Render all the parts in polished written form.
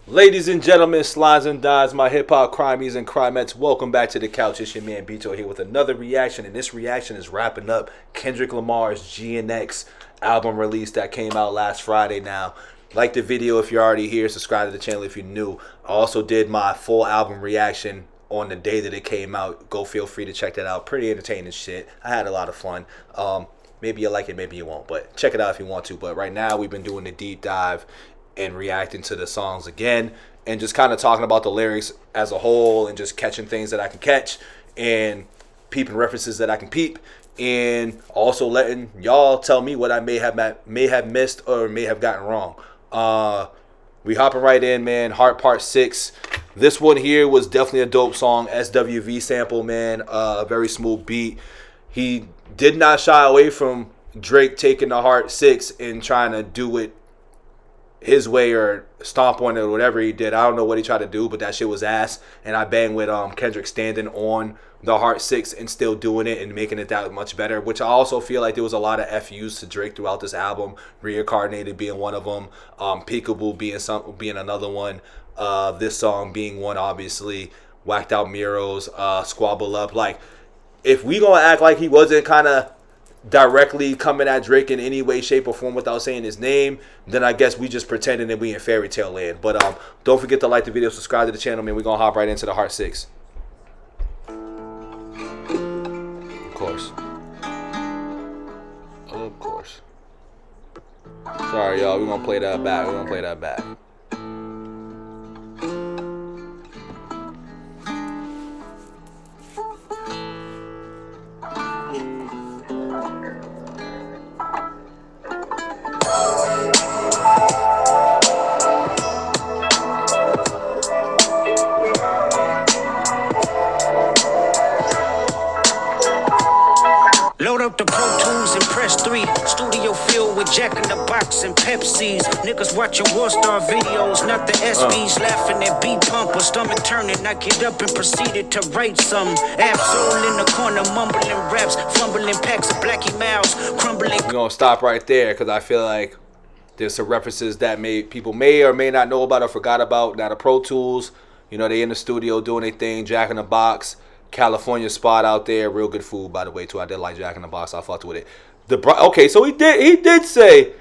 Ladies and gentlemen, slides and dies, my hip hop crimies and crimettes, welcome back to the couch. It's your man Bito here with another reaction, and this reaction is wrapping up Kendrick Lamar's GNX album release that came out last Friday. Now, like the video if you're already here, subscribe to the channel if you're new. I also did my full album reaction on the day that it came out. Go feel free to check that out. Pretty entertaining shit. I had a lot of fun. Maybe you like it, maybe you won't, but check it out if you want to. But right now we've been doing the deep dive and reacting to the songs again and just kind of talking about the lyrics as a whole and just catching things that I can catch and peeping references that I can peep, and also letting y'all tell me what I may have missed or may have gotten wrong. We hopping right in, man. Heart Part 6. This one here was definitely a dope song. SWV sample, man. Very smooth beat. He did not shy away from Drake taking the Heart 6 and trying to do it his way or stomp on it or whatever he did. I don't know what he tried to do, but that shit was ass. And I bang with Kendrick standing on the Heart 6 and still doing it and making it that much better, which I also feel like there was a lot of FUs to Drake throughout this album. Reincarnated being one of them, Peekaboo being another one, this song being one, obviously. Whacked Out Murals, Squabble Up. Like, if we gonna act like he wasn't kind of directly coming at Drake in any way, shape, or form without saying his name, then I guess we just pretending that we in fairy tale land. But don't forget to like the video, subscribe to the channel, man. We're gonna hop right into the Heart 6. Of course. Of course. Sorry, y'all. We're gonna play that back. Load up the Pro Tools and press 3. Studio filled with Jack in the Box and Pepsis. Niggas watching Worldstar videos, not the SBs. Laughing at beat pumper, stomach turning. I get up and proceeded to write some. Absol in the corner, mumbling raps, fumbling packs of Blackie Mouse, crumbling. We're gonna stop right there because I feel like there's some references that people may or may not know about or forgot about. Now the Pro Tools, you know, they in the studio doing their thing. Jack in the Box, California spot out there, real good food, by the way, too. I did like Jack in the Box. I fucked with it. Okay, so he did say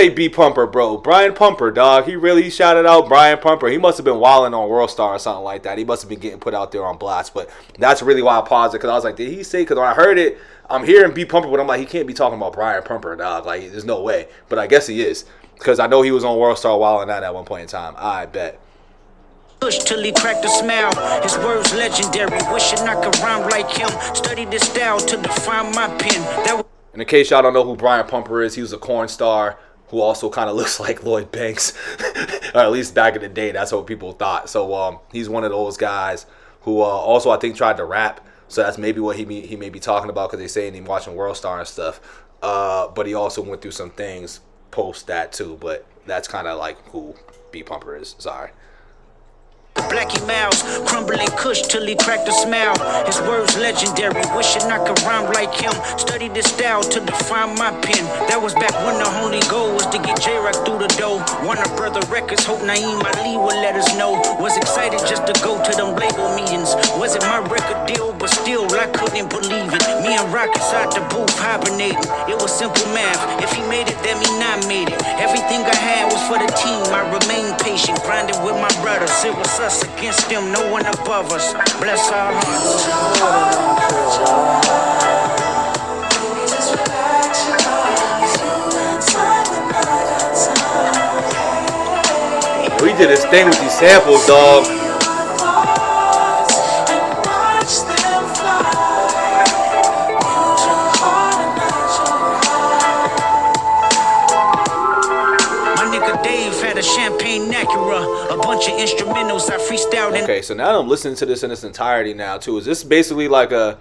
B Pumper, bro. Brian Pumper, dog. He shouted out Brian Pumper. He must have been wilding on Worldstar or something like that. He must have been getting put out there on blast. But that's really why I paused it, because I was like, did he say? Because when I heard it, I'm hearing B Pumper, but I'm like, he can't be talking about Brian Pumper, dog. Like, there's no way. But I guess he is, because I know he was on Worldstar wilding out at one point in time. I bet. Push till he cracked a smile. His words legendary. Wishing I could rhyme like him. Studied this style to define my pen. And in case y'all don't know who Brian Pumper is, he was a corn star who also kind of looks like Lloyd Banks, or at least back in the day, that's what people thought. So he's one of those guys who also I think tried to rap. So that's maybe what he may be talking about, because they saying him watching Worldstar and stuff. But he also went through some things post that too. But that's kind of like who B Pumper is. Sorry. Blackie Mouse, crumbling kush till he cracked a smile. His words legendary, wishing I could rhyme like him. Studied this style to define my pen. That was back when the only goal was to get J-Rock through the door. Warner Brother Records, hope Naeem Ali would let us know. Was excited just to go to them label meetings. Wasn't my record deal, but still I couldn't believe it. Me and Rock inside the booth hibernating. It was simple math. If he made it, then me not made it. Everything I had was for the team. I remained patient, grinding with my brothers. It was us against them, no one above us. Bless our hearts. We did this thing with these samples, dog. Champagne Acura, a bunch of instrumentals I freestyled. Okay, so now I'm listening to this in its entirety now too. Is this basically like a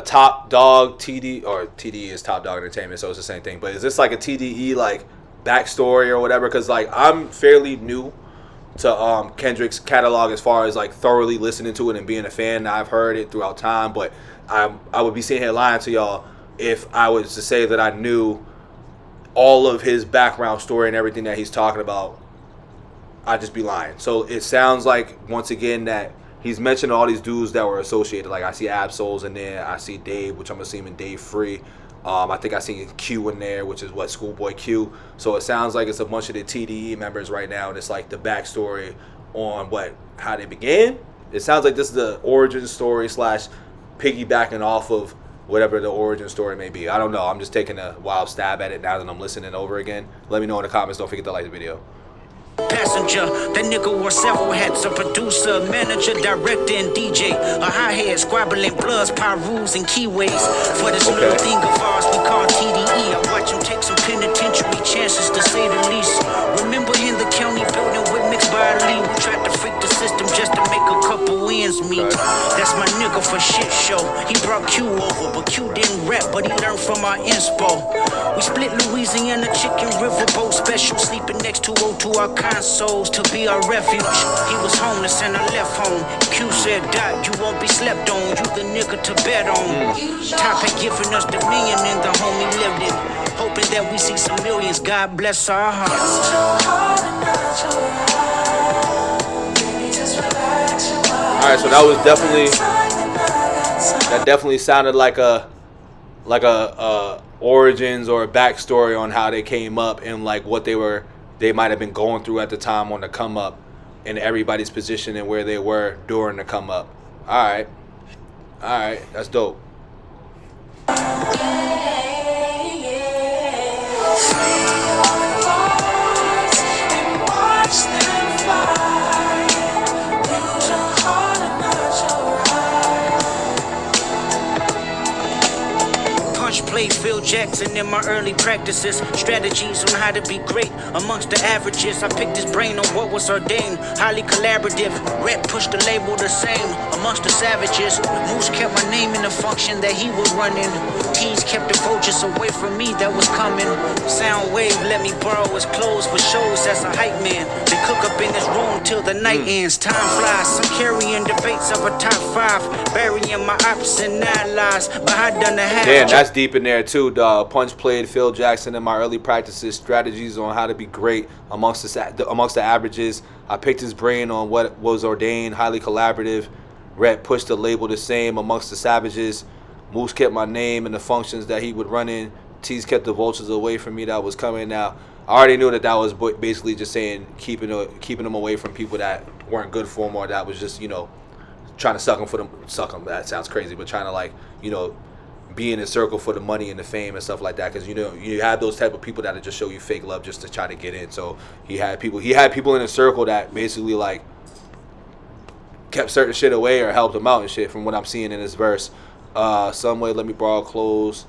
Top Dog TD, or TDE is Top Dog Entertainment, so it's the same thing. But is this like a TDE like backstory or whatever? Because like I'm fairly new to Kendrick's catalog as far as like thoroughly listening to it and being a fan. I've heard it throughout time, but I would be sitting here lying to y'all if I was to say that I knew all of his background story and everything that he's talking about I'd just be lying. So it sounds like, once again, that he's mentioned all these dudes that were associated. Like, I see Absol's in there. I see Dave, which I'm assuming Dave Free. I think I see Q in there, which is what, Schoolboy Q. So it sounds like it's a bunch of the TDE members right now, and it's like the backstory on how they began. It sounds like this is the origin story / piggybacking off of whatever the origin story may be. I don't know. I'm just taking a wild stab at it now that I'm listening over again. Let me know in the comments. Don't forget to like the video. Passenger, that nigga wore several hats. A producer, manager, director, and DJ. A hi-hat, squabbling bloods, pyrus, and keyways. For this little thing of ours we call TDE. I watch him take some penitentiary chances, to say the least. Remember in the county building with mixed by Lee, we tried to freak the system just to make a couple ends meet. That's my nigga for shit show. He brought Q over, but Q didn't rap, but he learned from our inspo. We split Louisiana chicken riverboat special, sleeping next to O2 our consoles to be our refuge. He was homeless and I left home. Q said, Doc, you won't be slept on. You the nigga to bet on. Top had given us the million and the homie lived it. Hoping that we see some millions. God bless our hearts. Alright, so that was definitely sounded like a origins or a backstory on how they came up and like what they might have been going through at the time on the come up, and everybody's position and where they were during the come up. Alright, that's dope. Played Phil Jackson in my early practices. Strategies on how to be great amongst the averages. I picked his brain on what was ordained. Highly collaborative. Rap pushed the label the same amongst the savages. Moose kept my name in the function that he was running. T's kept the vultures away from me that was coming. Soundwave let me borrow his clothes for shows as a hype man. They cook up in this room till the night ends. Time flies. Some carrying debates of a top 5. Burying my ops and allies. But I done the half. Damn, that's deep in there too, dog. Punch played Phil Jackson in my early practices. Strategies on how to be great amongst the averages. I picked his brain on what was ordained. Highly collaborative. Rhett pushed the label the same amongst the savages. Moose kept my name and the functions that he would run in. T's kept the vultures away from me that was coming. Now, I already knew that was basically just saying keeping them away from people that weren't good for him, or that was just, trying to suck them. That sounds crazy, but trying to be in a circle for the money and the fame and stuff like that, because you have those type of people that just show you fake love just to try to get in. So he had people in a circle that basically kept certain shit away or helped him out and shit, from what I'm seeing in this verse. Some way let me borrow clothes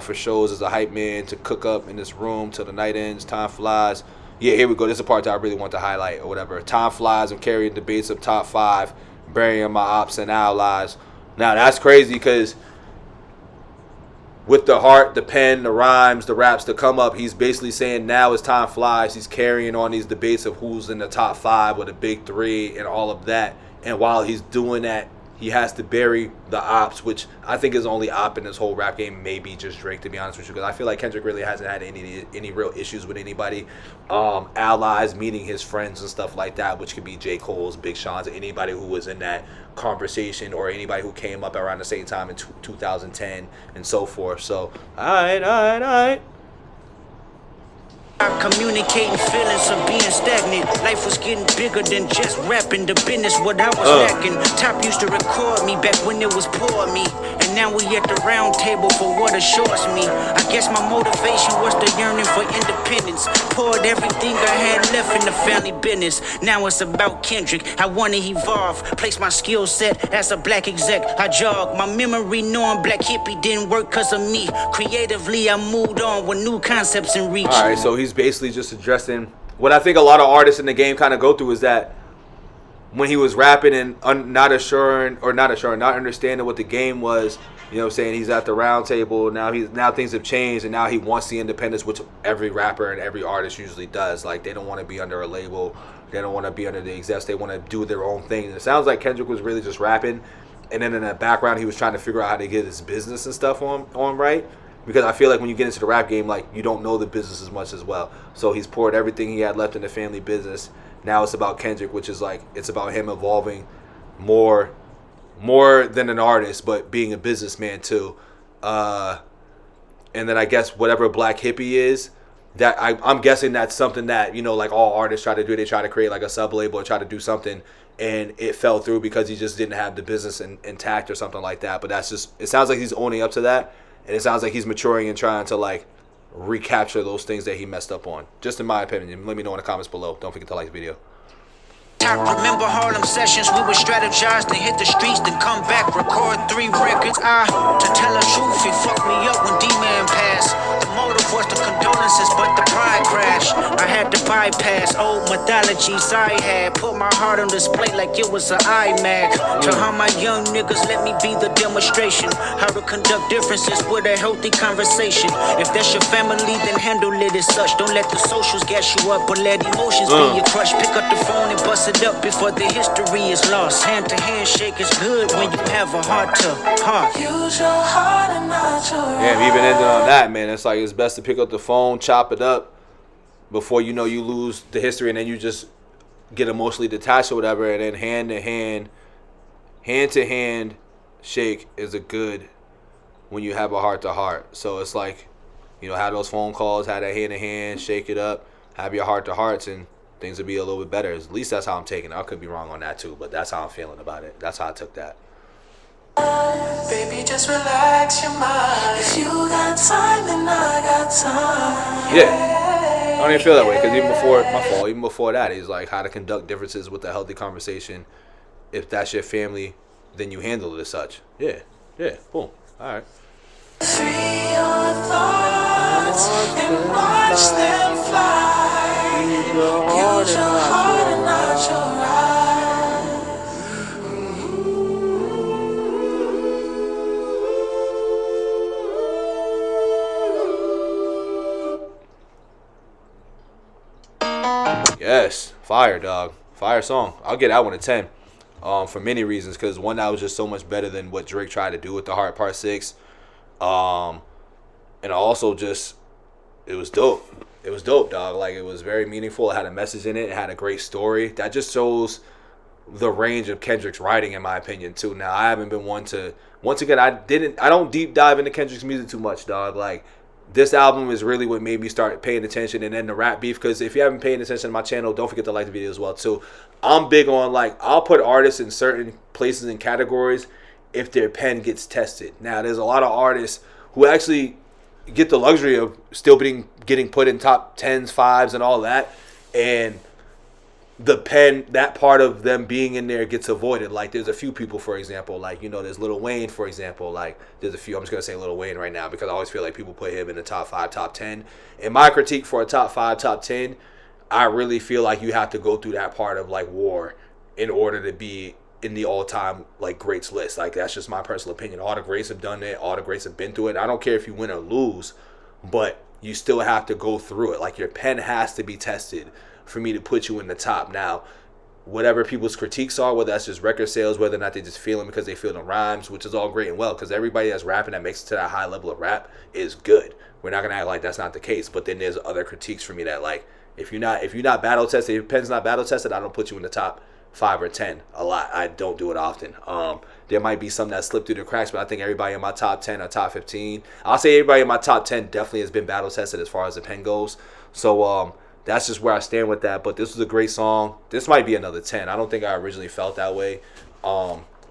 for shows as a hype man, to cook up in this room till the night ends. Time flies. Yeah, here we go. This is the part that I really want to highlight or whatever. Time flies. I'm carrying debates of top 5, burying my ops and allies. Now that's crazy, because with the heart, the pen, the rhymes, the raps to come up, he's basically saying now as time flies, he's carrying on these debates of who's in the top 5 or the big 3 and all of that. And while he's doing that, he has to bury the ops, which I think is only op in this whole rap game, maybe just Drake, to be honest with you, because I feel like Kendrick really hasn't had any real issues with anybody. Allies, meaning his friends and stuff like that, which could be J. Cole's, Big Sean's, anybody who was in that conversation, or anybody who came up around the same time in 2010 and so forth. So, all right. Communicating feelings of being stagnant. Life was getting bigger than just rapping. The business, what I was lacking. Top used to record me back when it was poor me. And now we at the round table for what assures me. I guess my motivation was the yearning for independence. Poured everything I had left in the family business. Now it's about Kendrick. I want to evolve. Place my skill set as a black exec. I jog. My memory knowing black hippie didn't work because of me. Creatively, I moved on with new concepts in reach. All right, so he's basically just addressing what I think a lot of artists in the game kind of go through, is that when he was rapping and not understanding what the game was, saying he's at the round table, now things have changed, and now he wants the independence, which every rapper and every artist usually does. Like, they don't want to be under a label, they don't want to be under the execs, they want to do their own thing. And it sounds like Kendrick was really just rapping, and then in the background he was trying to figure out how to get his business and stuff on right. Because I feel like when you get into the rap game, you don't know the business as much as well. So he's poured everything he had left in the family business, Now it's about Kendrick, which is like it's about him evolving more than an artist, but being a businessman too. And then I guess whatever Black Hippie is, that I'm guessing that's something that, you know, like all artists try to do. They try to create like a sub label or try to do something, and it fell through because he just didn't have the business intact or something like that. But that's just, it sounds like he's owning up to that, and it sounds like he's maturing and trying to like recapture those things that he messed up on. Just in my opinion. Let me know in the comments below. Don't forget to like the video. Remember Harlem sessions, we would strategize, then hit the streets, then come back, record 3 records. To tell the truth, it fucked me up when D-Man passed. The motive was the condolences, but the pride crashed. I had to bypass old mythologies I had, put my heart on display like it was an iMac. To how my young niggas let me be the demonstration, how to conduct differences with a healthy conversation. If that's your family, then handle it as such. Don't let the socials gas you up, but let emotions be your crush. Pick up the phone and bust it up before the history is lost. Hand to hand shake is good when you have a heart to heart. Use your heart and not your heart. Yeah, even ending on that, man. It's like it's best to pick up the phone, chop it up before you know you lose the history, and then you just get emotionally detached or whatever. And then hand to hand shake is a good when you have a heart to heart. So it's like, you know, have those phone calls, have that hand to hand, shake it up, have your heart to hearts, and things will be a little bit better. At least that's how I'm taking it. I could be wrong on that too, but that's how I'm feeling about it. That's how I took that. Baby, just relax your mind. If you got time, then I got time. Yeah. I don't even feel that way, because even before my fault, even before that, he's like how to conduct differences with a healthy conversation. If that's your family, then you handle it as such. Yeah. Yeah. Boom. All right. Free your thoughts and watch them fly. Use your heart and not your eyes. Yes, fire, dog. Fire song. I'll get that one a 10. For many reasons, because one, that was just so much better than what Drake tried to do with the Heart Part 6. And also just, it was dope. It was dope, dog. Like, it was very meaningful. It had a message in it. It had a great story. That just shows the range of Kendrick's writing, in my opinion, too. Now, I haven't been one to, once again, I don't deep dive into Kendrick's music too much, dog. Like, this album is really what made me start paying attention, and then the rap beef, because if you haven't paid attention to my channel, don't forget to like the video as well, too. I'm big on, like, I'll put artists in certain places and categories if their pen gets tested. Now, there's a lot of artists who actually get the luxury of still getting put in top 10s, 5s, and all that, and the pen, that part of them being in there gets avoided. Like, there's a few people, for example, like, you know, there's Lil Wayne, for example. Like, there's a few, I'm just gonna say Lil Wayne right now, because I always feel like people put him in the top 5, top 10. And my critique for a top 5, top 10, I really feel like you have to go through that part of, like, war in order to be in the all-time, like, greats list. Like, that's just my personal opinion. All the greats have done it. All the greats have been through it. I don't care if you win or lose, but you still have to go through it. Like, your pen has to be tested for me to put you in the top. Now, whatever people's critiques are, whether that's just record sales, whether or not they just feel them because they feel the rhymes, which is all great and well, because everybody that's rapping that makes it to that high level of rap is good. We're not gonna act like that's not the case. But then there's other critiques for me that, like, if you're not battle tested, if your pen's not battle tested, I don't put you in the top 5 or 10 a lot. I don't do it often. There might be some that slip through the cracks, but I think everybody in my top 10 or top 15, I'll say everybody in my top 10 definitely has been battle tested as far as the pen goes. So that's just where I stand with that. But this was a great song. This might be another 10. I don't think I originally felt that way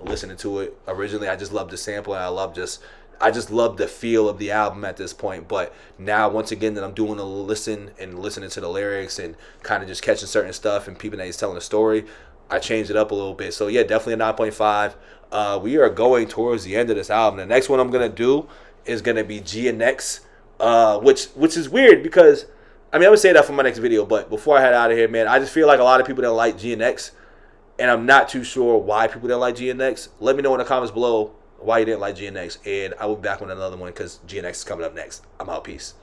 listening to it. Originally, I just loved the sample, and I just love the feel of the album at this point. But now, once again, that I'm doing a listen and listening to the lyrics and kind of just catching certain stuff and people that he's telling a story, I changed it up a little bit. So, yeah, definitely a 9.5. We are going towards the end of this album. The next one I'm going to do is going to be GNX, which is weird because, I mean, I would say that for my next video. But before I head out of here, man, I just feel like a lot of people don't like GNX. And I'm not too sure why people don't like GNX. Let me know in the comments below why you didn't like GNX. And I will be back with another one because GNX is coming up next. I'm out. Peace.